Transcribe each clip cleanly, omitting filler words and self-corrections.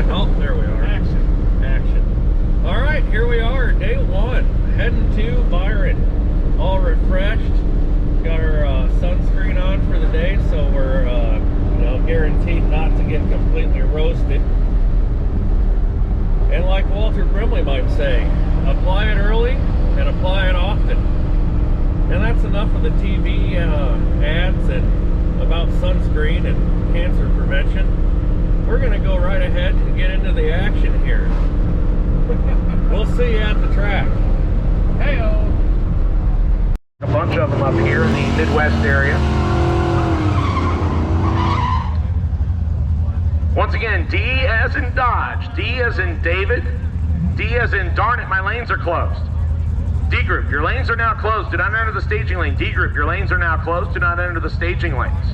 Oh, there we are. Action. All right, here we are, day one, heading to Byron. All refreshed. Got our sunscreen on for the day, so we're guaranteed not to get completely roasted. And like Walter Brimley might say, apply it early and apply it often. And that's enough of the TV ads and about sunscreen and cancer prevention. We're going to go right ahead and get into the action here. We'll see you at the track. Hey-o! A bunch of them up here in the Midwest area. Once again, D as in Dodge, D as in David, D as in darn it, my lanes are closed. D group, your lanes are now closed. Do not enter the staging lane. D group, your lanes are now closed. Do not enter the staging lanes.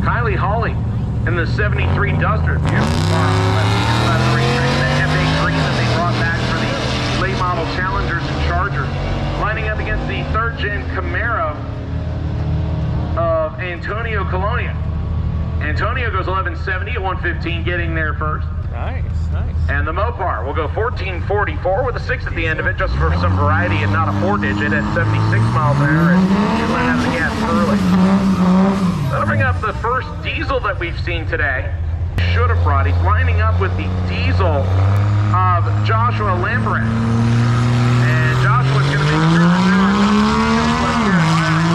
Kylie Hawley in the 73 Duster. Beautiful car on the left-hand side of the racetrack. The FA green that they brought back for the late model Challengers and Chargers. Lining up against the third-gen Camaro of Antonio Colonia. Antonio goes 1170 at 115, getting there first. Nice, nice. And the Mopar will go 1444 with a 6 at the end of it, just for some variety and not a 4-digit at 76 miles an hour, and you let out of the gas early. That'll bring up the first diesel that we've seen today. Should have brought. He's lining up with the diesel of Joshua Lambert. And Joshua's going to make sure that there are no diesels left here at Byron.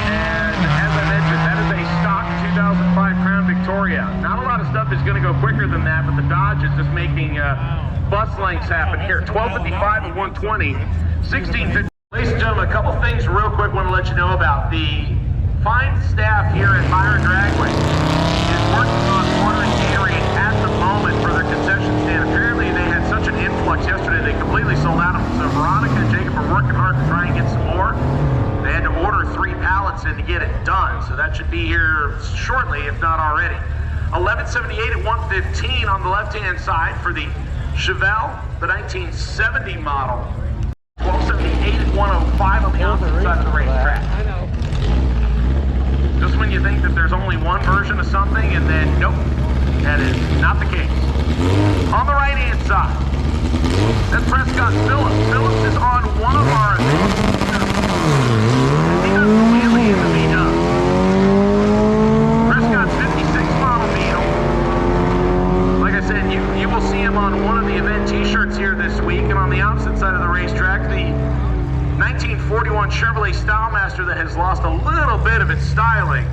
And as I mentioned, that is a stock 2005 Crown Victoria. Not a lot of stuff is going to go quicker than that, but the Dodge is just making bus lengths happen here. 1255 at 120, 1650. Ladies and gentlemen, a couple things real quick I want to let you know about. The fine staff here at Byron Dragway is working on ordering Gatorade at the moment for their concession stand. Apparently they had such an influx yesterday they completely sold out of them. So Veronica and Jacob are working hard to try and get some more. They had to order 3 pallets in to get it done, so that should be here shortly, if not already. 1178 at 115 on the left-hand side for the Chevelle, the 1970 model. 1278 at 105 on the opposite side of the racetrack. I know. Just when you think that there's only one version of something, and then nope, that is not the case. On the right-hand side, that's Prescott Phillips. Phillips is on one of our events. He does the wheelie in the V-Dub. Prescott's 56 model Beetle. Like I said, you will see him on one of the event t-shirts here this week, and on the opposite side of the racetrack, the 1941 Chevrolet Stylemaster that has lost a little bit of its styling.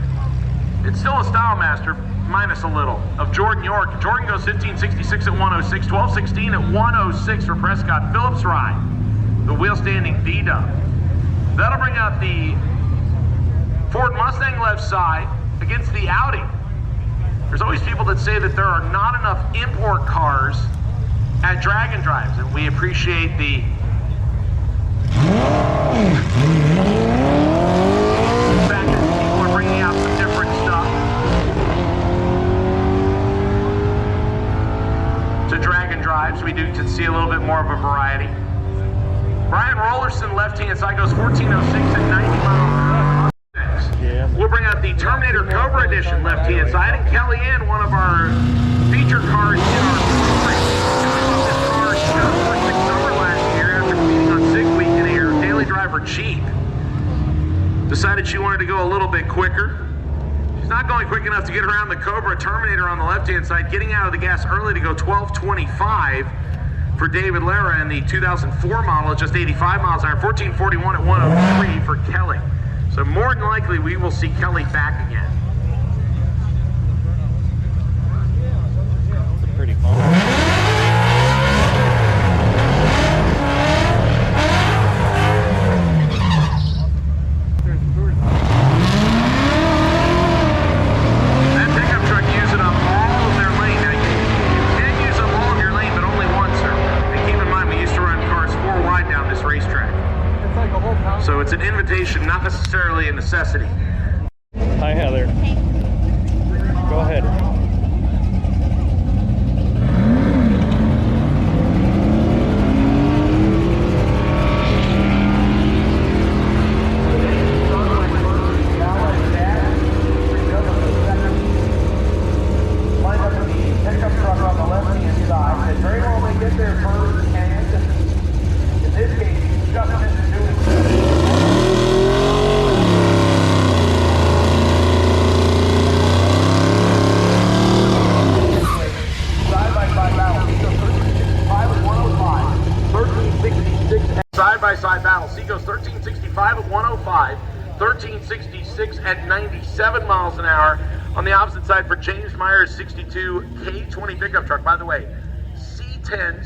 It's still a Stylemaster, minus a little, of Jordan York. Jordan goes 1566 at 106, 1216 at 106 for Prescott Phillips ride. The wheel standing V-Dub. That'll bring out the Ford Mustang left side against the Audi. There's always people that say that there are not enough import cars at Drag and Drives, and we appreciate the fact that people are bringing out some different stuff to Drag and Drives. We do get to see a little bit more of a variety. Brian Rollerson, left-hand side, goes 1406 at 90 miles per hour. Yeah. We'll bring out the Terminator Cobra Edition left-hand side, and Kellyanne, one of our feature cars in our story. This car just went to summer last year after competing on SIG Week in Air. Daily driver Jeep decided she wanted to go a little bit quicker. She's not going quick enough to get around the Cobra Terminator on the left-hand side, getting out of the gas early to go 1225 for David Lara, and the 2004 model at just 85 miles an hour, 1441 at 103 for Kelly. So more than likely we will see Kelly back again. It's a pretty fun. So it's an invitation, not necessarily a necessity. Hi, Heather. Go ahead. Line up in the side-by-side battle. C goes 1365 at 105, 1366 at 97 miles an hour. On the opposite side for James Meyer's 62 K20 pickup truck. By the way, C10.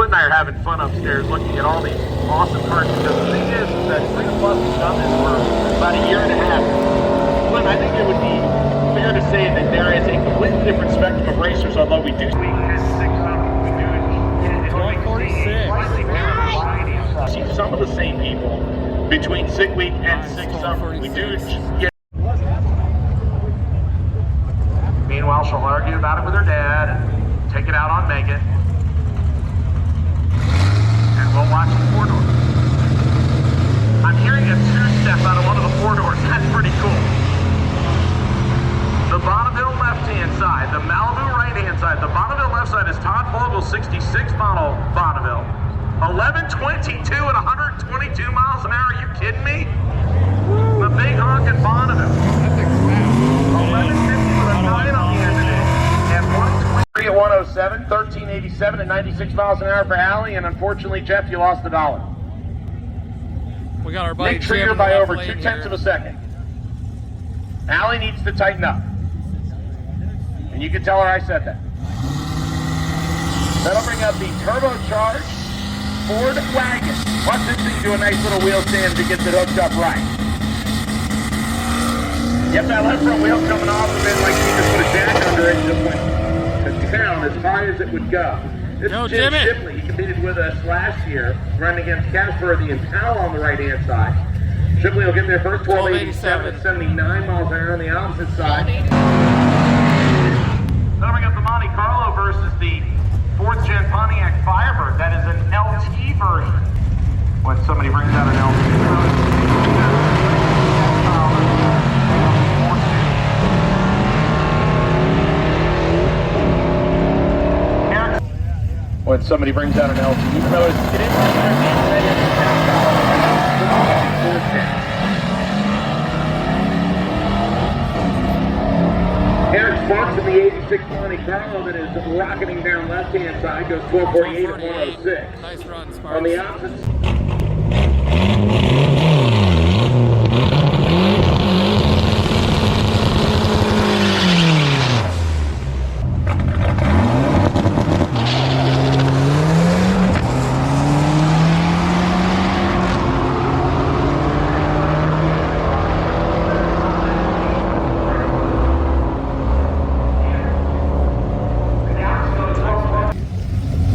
And I are having fun upstairs looking at all these awesome cars, because the thing is that Freedom Plus has done this for about a year and a half. But I think it would be fair to say that there is a completely different spectrum of racers, although we do see some of the same people between SIG Week and SIG Summer. We do get. Meanwhile, she'll argue about it with her dad and take it out on Megan. We'll watch the four doors. I'm hearing a two-step out of one of the four doors. That's pretty cool. The Bonneville left-hand side, the Malibu right-hand side. The Bonneville left side is Todd Vogel, 66 model Bonneville. 1122 at 122 miles an hour. Are you kidding me? The big honkin' Bonneville. 1150 with a 9 on the end of it. And 120. At 107, 1387 at 96 miles an hour for Allie, and unfortunately, Jeff, you lost $1. We got our buddy Nick Treater by over 2/10 of a second. Allie needs to tighten up. And you can tell her I said that. That'll bring up the turbocharged Ford wagon. Watch this thing do a nice little wheel stand to get it hooked up right. Yep, that left front wheel coming off of it like she just put a jack under it and just went down as high as it would go. This is Jim Shipley. He competed with us last year, running against Casper and Powell on the right-hand side. Shipley will get there first, 1287 at 79 miles an hour on the opposite side. Then we got the Monte Carlo versus the 4th gen Pontiac Firebird. That is an LT version. When somebody brings out an LT. When somebody brings out an LT, even though it is Eric Sparks in the 86 Monte Carlo that is rocketing down left-hand side, goes 1248 at 106. Nice run, Sparks. On the opposite.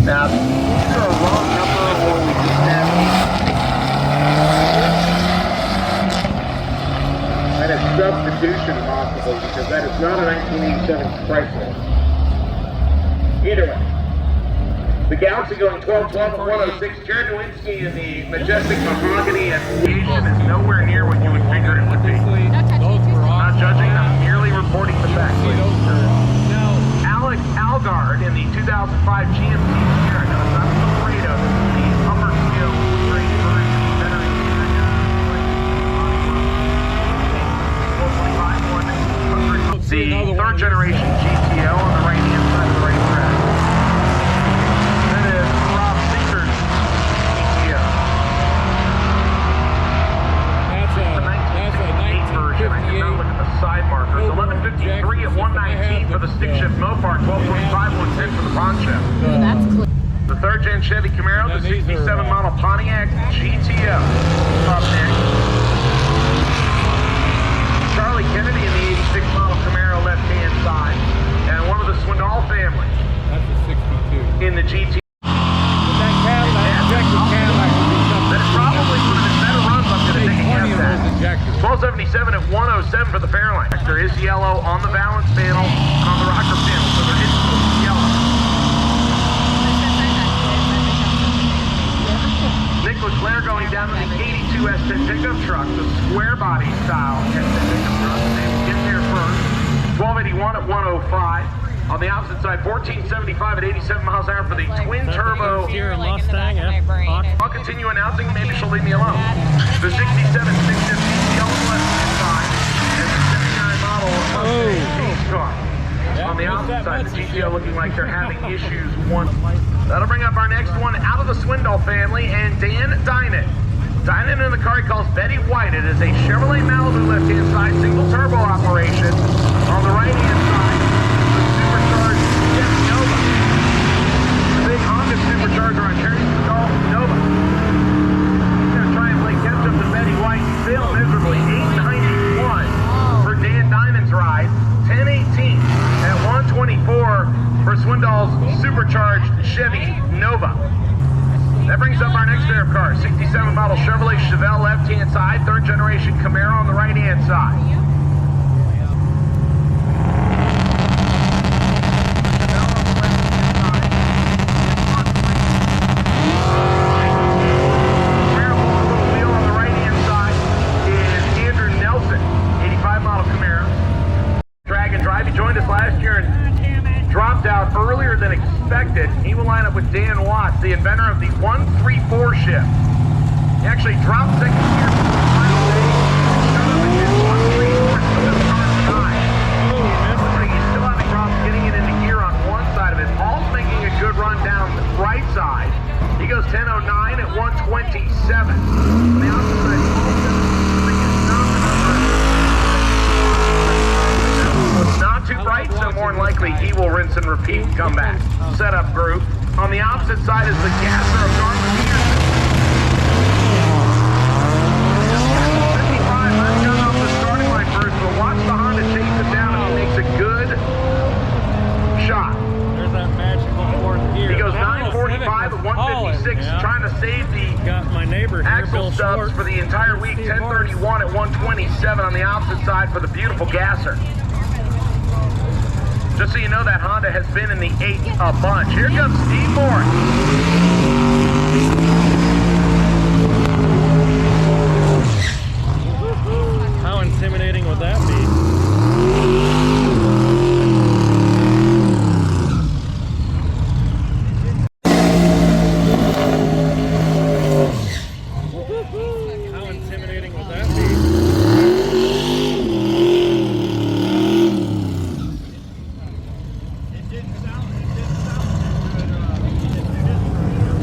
Now, either a wrong number or we just have and a substitution possible, because that is not a 1987 Chrysler. Either way. The Galaxy going 12-12 at 106. Jared Nowinski in the majestic mahogany and aviation is nowhere near what you would figure it would be. Not judging, I'm merely reporting the facts. Alex Algard in the 2005 GMC Sierra. Now, it's not the Laredo, this is the upper scale grade version. The 3rd generation GTO on the right hand side of the racetrack. That is Rob Singer's GTO. That's a 1968 version. I did not look at the side markers. 1153 at 119 for the stick shift Mopar. 1225, 110 for the Poncho. That's clear. The 3rd gen Chevy Camaro, the 67 model Pontiac GTO. Up next. Charlie Kennedy in the 86 model Camaro left-hand side. And one of the Swindall family. That's a 62. In the GT. That Cadillac would be something. That's probably one of the better runs I'm going to take a guess at. Injectors. 1277 at 107 for the Fairlane. There is yellow on the balance panel and on the rocker panel, so there is yellow. Nick Leclerc going down to the 82 S10 pickup truck, the square body style S10 pickup truck. They will get there first. 1281 at 105. On the opposite side, 1475 at 87 miles an hour for the twin turbo. Mustang, I'll continue announcing, maybe she'll leave me alone. The 67 650 yellow left side and the 79 model Mustang pace car. side. The GTO looking like they're having issues. That'll bring up our next one out of the Swindoll family, and Dan Dynan. Dynan in the car he calls Betty White. It is a Chevrolet Malibu left-hand side single turbo operation. On the right-hand side, the supercharged Chevy Nova. The big Honda supercharger on Cherry Nova. He's going to try and play catch-up to Betty White and fail miserably. 891 for Dan Dynan's ride. 1018 at 124 for Swindoll's supercharged Chevy Nova. That brings up our next pair of cars. 67 model Chevrolet Chevelle left-hand side, third generation Camaro on the right-hand side. Last year and dropped out earlier than expected. He will line up with Dan Watts, the inventor of the 134 shift. He actually dropped second gear for the final day and showed up in 134 still in the car behind. Looks like he's still having problems getting it into gear on one side of it. Paul's making a good run down the right side. He goes 10:09 at 127. On the opposite side, not too bright, so more than likely he will rinse and repeat and come back. Setup group. On the opposite side is the gasser of Darwin Peterson. 55, let's go off the starting line first, but watch the Honda chase him down and he makes a good shot. There's that magical fourth gear. He goes 945 at 156, trying to save the axle stubs for the entire week. 1031 at 127 on the opposite side for the beautiful gasser. Just so you know, that Honda has been in the 8 a bunch. Here comes Steve Morris. How intimidating would that be? How intimidating would that be?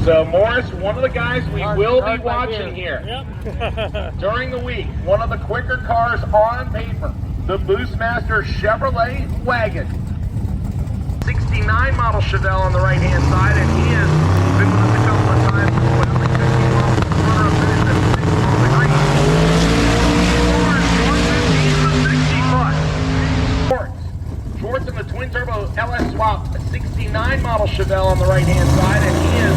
So Morris, one of the guys we will be watching here during the week, one of the quicker cars on paper, the Boostmaster Chevrolet Wagon. 69 model Chevelle on the right-hand side, and he has been with us a couple of times as well. Runner-up finish at 6 on the green. Morris, 115 for 60 foot. Shorts in the twin-turbo LS swap, a 69 model Chevelle on the right-hand side, and he is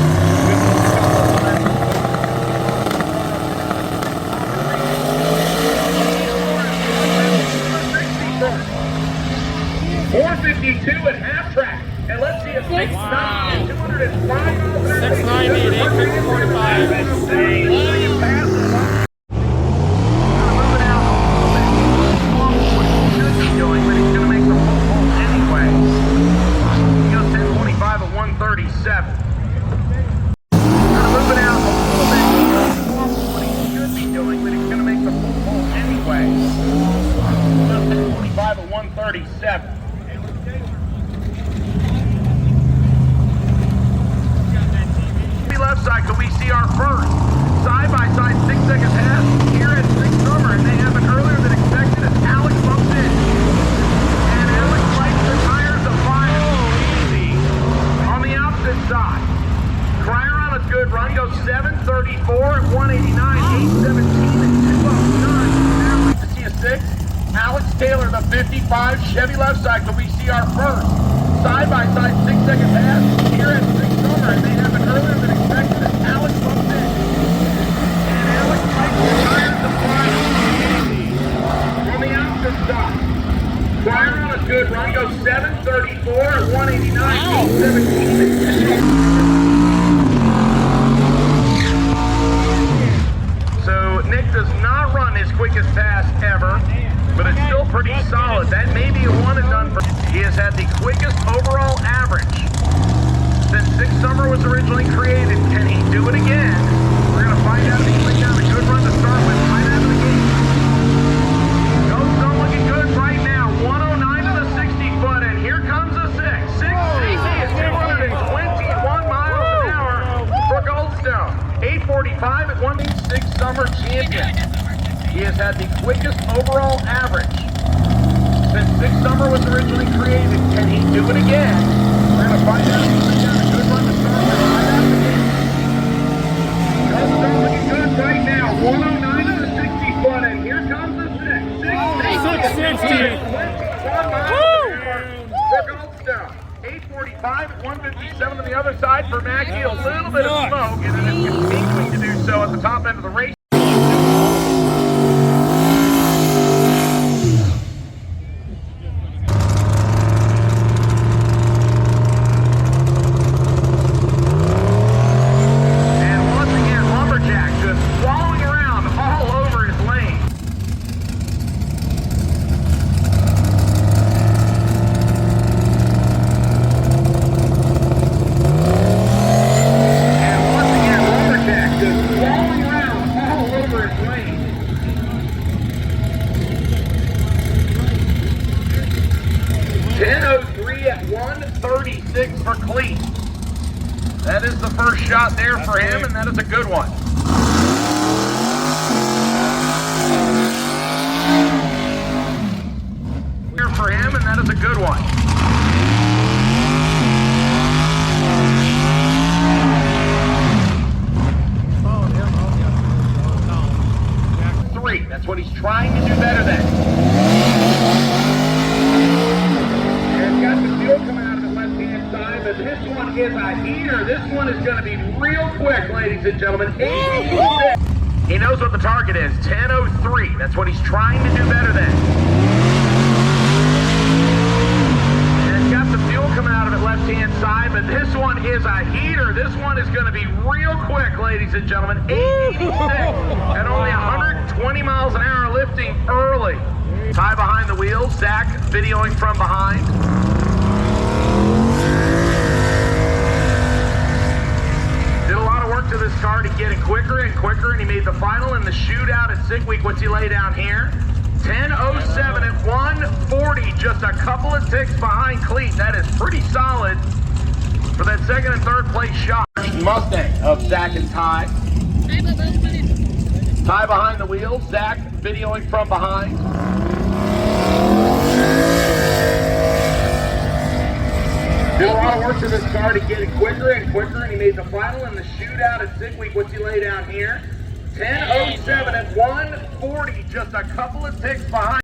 452 at half track, and let's see if 690 at 205 690 at 845. Left side, can we see our first side-by-side 6-second pass here at 6 summer, and they have it earlier than expected as Alex bumps in. And Alex lights the tires of fire. Easy. On the opposite side, Cryer on a good run, goes 734 at 189, 817 and 209. Now we can see a 6. Alex Taylor, the 55 Chevy left side, can we see our first side-by-side 6-second pass here at 6 summer, and they have it earlier than expected as Alex bumps in. And Alex lights the tires of fire. On the opposite side, Byron on a good run, goes 734 at 189, 817 and 209. So Nick does not run his quickest pass ever, but it's still pretty solid. That may be a one and done for him. He has had the quickest overall average since 6 Summer was originally created. Can he do it again? We're going to find out if he can down a good run to start with right out of the gate. Goes not looking good right now. 109 to the 60 foot, and here comes a 6. 26 summer champion. He has had the quickest overall average since Big Summer was originally created. Can he do it again? We're going to find out. He's got a good run to start with right out of the gate. Guns are looking good right now. 109 to the 60 foot, and here comes the 660. 21 miles an hour for Goldstone. 845 at 157 on the other side for Mackey. A little bit of smoke, and then it's continuing to do so at the top end of the race. For Cleat. That is the first shot there for him, and that is a good one. Here for him, and that is a good one. Three. That's what he's trying to do better than. And got the fuel coming out of the left-hand side, but this one is a heater. This one is going to be real quick, ladies and gentlemen. 86. He knows what the target is. 10:03. That's what he's trying to do better than. And it's got the fuel coming out of the left-hand side, but this one is a heater. This one is going to be real quick, ladies and gentlemen. 86 at only 120 miles an hour, lifting early. Ty behind the wheels. Zach videoing from behind. Did a lot of work to this car to get it quicker and quicker, and he made the final in the shootout at Sick Week. What's he lay down here? 10:07 at 140, just a couple of ticks behind Cleat. That is pretty solid for that second and third place shot. Mustang of Zach and Ty. Ty behind the wheels. Zach videoing from behind. Did a lot of work to this car to get it quicker and quicker, and he made the final in the shootout at Sick Week. What's he lay down here? 10:07 at 140, just a couple of ticks behind.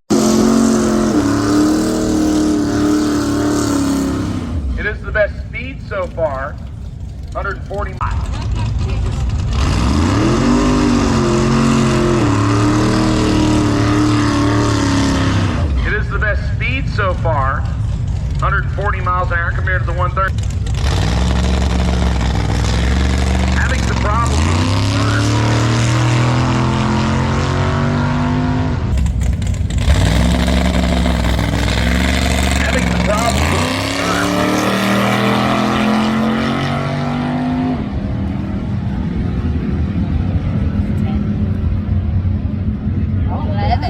It is the best speed so far, 140 miles. It is the best speed so far, 140 miles an hour compared to the 130. Having some problems with the motor. Having some problems with the motor.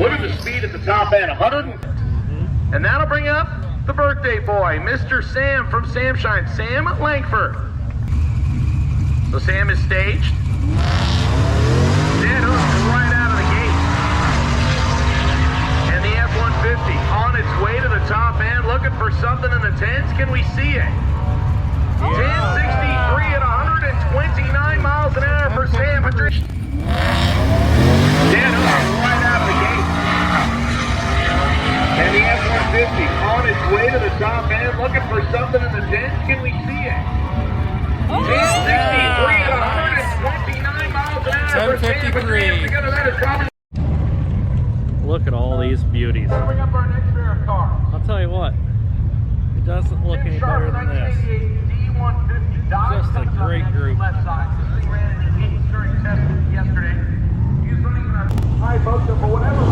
Look at the speed at the top end, 100. And that'll bring up the birthday boy, Mr. Sam from Samshine, Sam Langford. So Sam is staged. Dead hook right out of the gate. And the F-150 on its way to the top end, looking for something in the tens. Can we see it? 1063 at 129 miles an hour for Sam. Dead hook right out of the gate. And the F-150 on its way to the top end, looking for something in the dents. Can we see it? 1063 at 129 miles an hour. 1053. Look at all these beauties. Bring up our next pair of cars. I'll tell you what, it doesn't look any better than this. Just a great group. Left side. This thing ran in the heat during testing yesterday. He was running in a high boat for whatever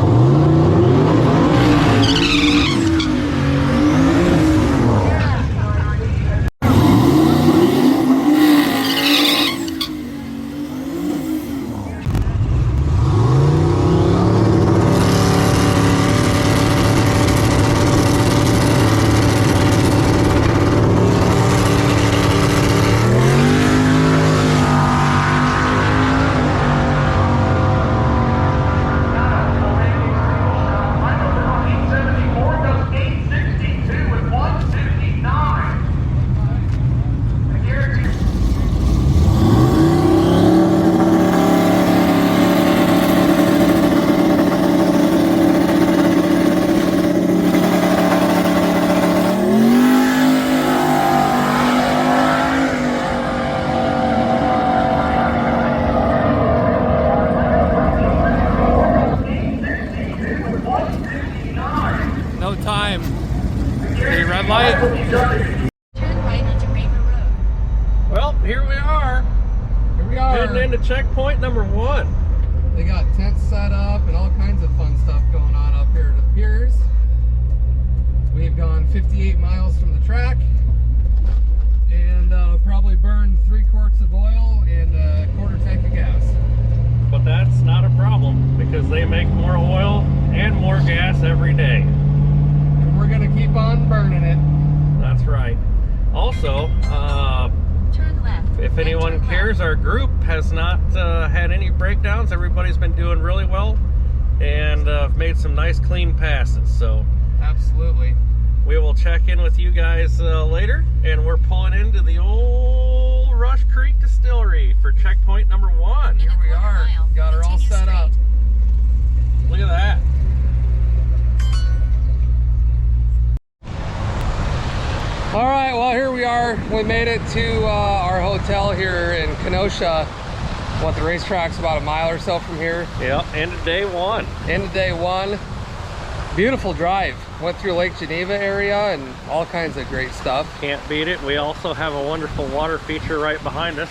I might. Turn right onto Raymer Road. Well, here we are. Here we are. Heading into checkpoint number 1. They got tents set up and all kinds of fun stuff going on up here, it appears. We've gone 58 miles from the track and probably burned 3 quarts of oil and a quarter tank of gas. But that's not a problem because they make more oil and more gas every day. And we're gonna keep on burning it. That's right. Also, Turn left. if then anyone turn cares, left. our group has not had any breakdowns. Everybody's been doing really well and made some nice clean passes. So Absolutely. we will check in with you guys later, and we're pulling into the old Rush Creek Distillery for checkpoint number 1. Here we are. Got her all Continue set up. Look at that. All right, well, here we are. We made it to our hotel here in Kenosha. What, the racetrack's about a mile or so from here. Yep, end of day 1. Into day 1. Beautiful drive. Went through Lake Geneva area and all kinds of great stuff. Can't beat it. We also have a wonderful water feature right behind us.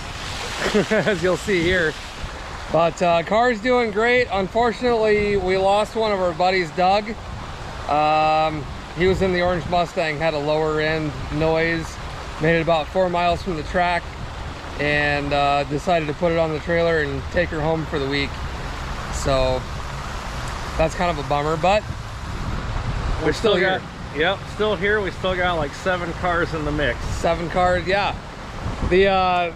As you'll see here. But car's doing great. Unfortunately, we lost one of our buddies, Doug. He was in the orange Mustang, had a lower end noise, made it about 4 miles from the track, and decided to put it on the trailer and take her home for the week. So that's kind of a bummer, but we're still here. Yep, still here. We still got like 7 cars in the mix. 7 cars, yeah. The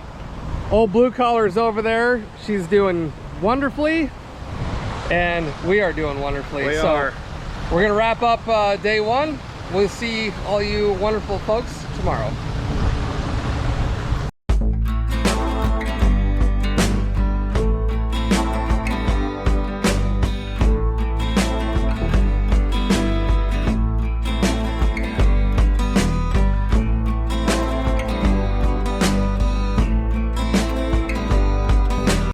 old blue collar's over there. She's doing wonderfully, and we are doing wonderfully. We so are. We're gonna wrap up day 1. We'll see all you wonderful folks tomorrow.